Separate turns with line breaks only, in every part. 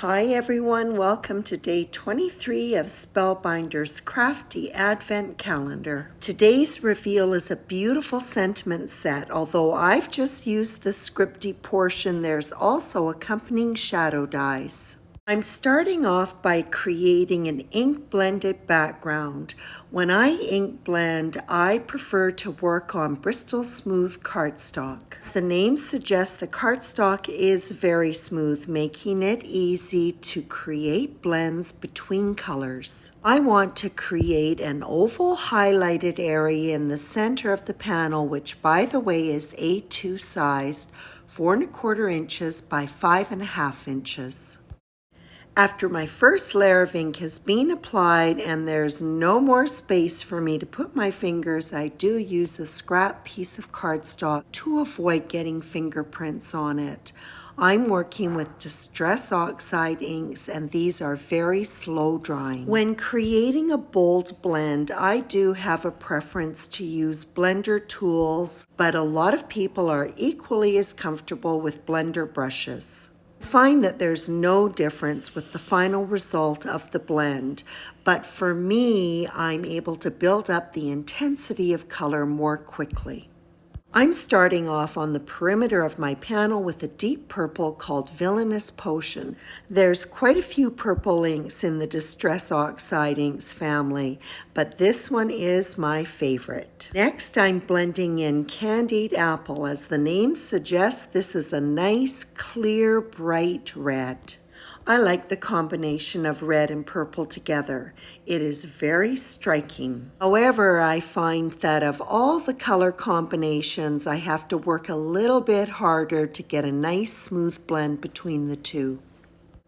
Hi everyone, welcome to day 23 of Spellbinder's Crafty Advent Calendar. Today's reveal is a beautiful sentiment set. Although I've just used the scripty portion, there's also accompanying shadow dies. I'm starting off by creating an ink blended background. When I ink blend, I prefer to work on Bristol Smooth cardstock. As the name suggests, the cardstock is very smooth, making it easy to create blends between colors. I want to create an oval highlighted area in the center of the panel, which by the way is A2 sized, 4¼ inches by 5½ inches. After my first layer of ink has been applied and there's no more space for me to put my fingers, I do use a scrap piece of cardstock to avoid getting fingerprints on it. I'm working with Distress Oxide inks and these are very slow drying. When creating a bold blend, I do have a preference to use blender tools, but a lot of people are equally as comfortable with blender brushes. Find that there's no difference with the final result of the blend, but for me, I'm able to build up the intensity of color more quickly. I'm starting off on the perimeter of my panel with a deep purple called Villainous Potion. There's quite a few purple inks in the Distress Oxide inks family, but this one is my favorite. Next, I'm blending in Candied Apple. As the name suggests, this is a nice, clear, bright red. I like the combination of red and purple together. It is very striking. However, I find that of all the color combinations, I have to work a little bit harder to get a nice smooth blend between the two.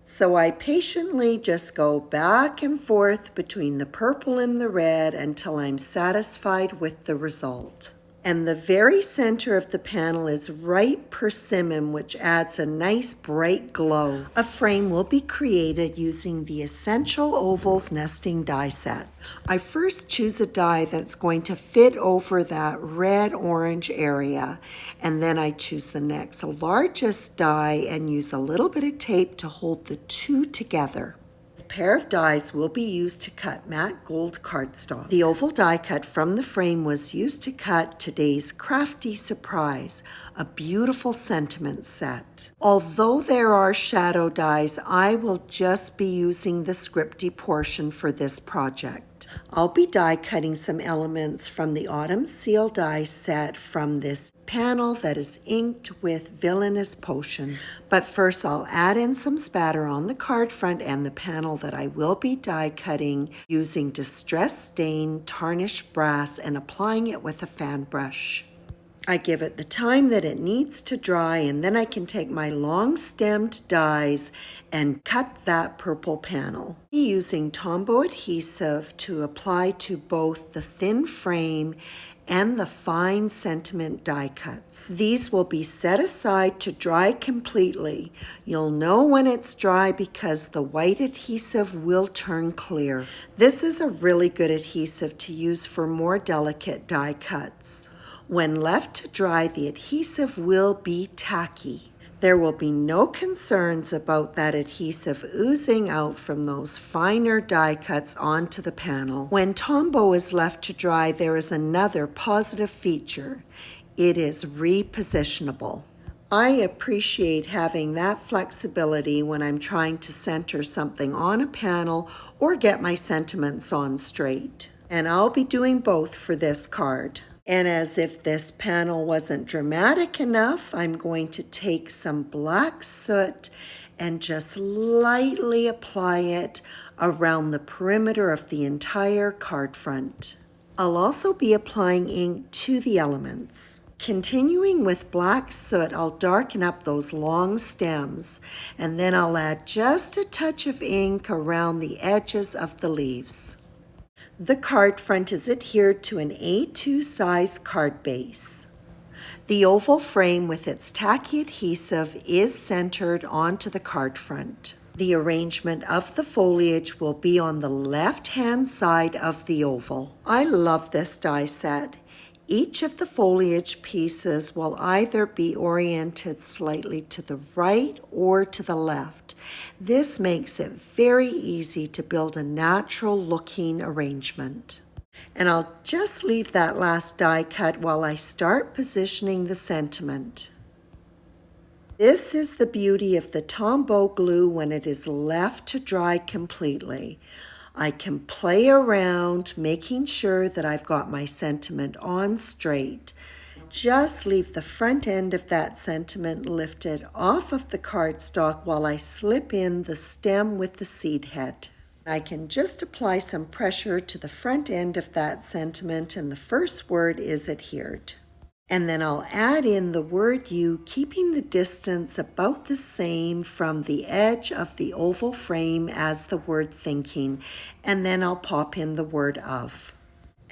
So I patiently just go back and forth between the purple and the red until I'm satisfied with the result. And the very center of the panel is ripe persimmon, which adds a nice bright glow. A frame will be created using the Essential Ovals Nesting Die Set. I first choose a die that's going to fit over that red-orange area, and then I choose the next largest die and use a little bit of tape to hold the two together. This pair of dies will be used to cut matte gold cardstock. The oval die cut from the frame was used to cut today's Crafty Surprise, a beautiful sentiment set. Although there are shadow dies, I will just be using the scripty portion for this project. I'll be die cutting some elements from the Autumn Seal die set from this panel that is inked with Villainous Potion. But first I'll add in some spatter on the card front and the panel that I will be die cutting using Distress Stain Tarnished Brass and applying it with a fan brush. I give it the time that it needs to dry, and then I can take my long stemmed dies and cut that purple panel. Using Tombow adhesive to apply to both the thin frame and the fine sentiment die cuts. These will be set aside to dry completely. You'll know when it's dry because the white adhesive will turn clear. This is a really good adhesive to use for more delicate die cuts. When left to dry, the adhesive will be tacky. There will be no concerns about that adhesive oozing out from those finer die cuts onto the panel. When Tombow is left to dry, there is another positive feature. It is repositionable. I appreciate having that flexibility when I'm trying to center something on a panel or get my sentiments on straight. And I'll be doing both for this card. And as if this panel wasn't dramatic enough, I'm going to take some black soot and just lightly apply it around the perimeter of the entire card front. I'll also be applying ink to the elements. Continuing with black soot, I'll darken up those long stems, and then I'll add just a touch of ink around the edges of the leaves. The card front is adhered to an A2 size card base. The oval frame with its tacky adhesive is centered onto the card front. The arrangement of the foliage will be on the left-hand side of the oval. I love this die set. Each of the foliage pieces will either be oriented slightly to the right or to the left. This makes it very easy to build a natural looking arrangement. And I'll just leave that last die cut while I start positioning the sentiment. This is the beauty of the Tombow glue when it is left to dry completely. I can play around making sure that I've got my sentiment on straight. Just leave the front end of that sentiment lifted off of the cardstock while I slip in the stem with the seed head. I can just apply some pressure to the front end of that sentiment and the first word is adhered. And then I'll add in the word you, keeping the distance about the same from the edge of the oval frame as the word thinking, and then I'll pop in the word of.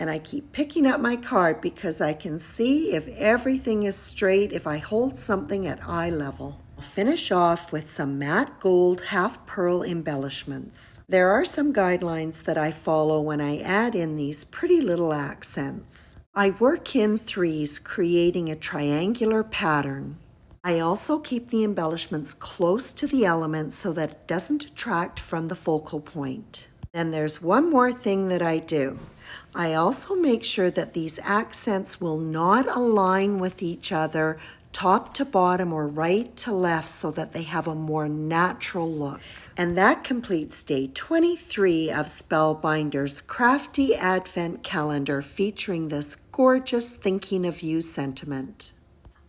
And I keep picking up my card because I can see if everything is straight if I hold something at eye level. I'll finish off with some matte gold half pearl embellishments. There are some guidelines that I follow when I add in these pretty little accents. I work in threes, creating a triangular pattern. I also keep the embellishments close to the element so that it doesn't detract from the focal point. Then there's one more thing that I do. I also make sure that these accents will not align with each other top to bottom or right to left so that they have a more natural look. And that completes day 23 of Spellbinder's Crafty Advent Calendar featuring this gorgeous thinking of you sentiment.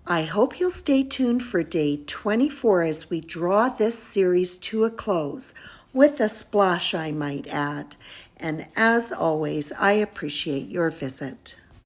I hope you'll stay tuned for day 24 as we draw this series to a close, with a splash I might add. And as always, I appreciate your visit.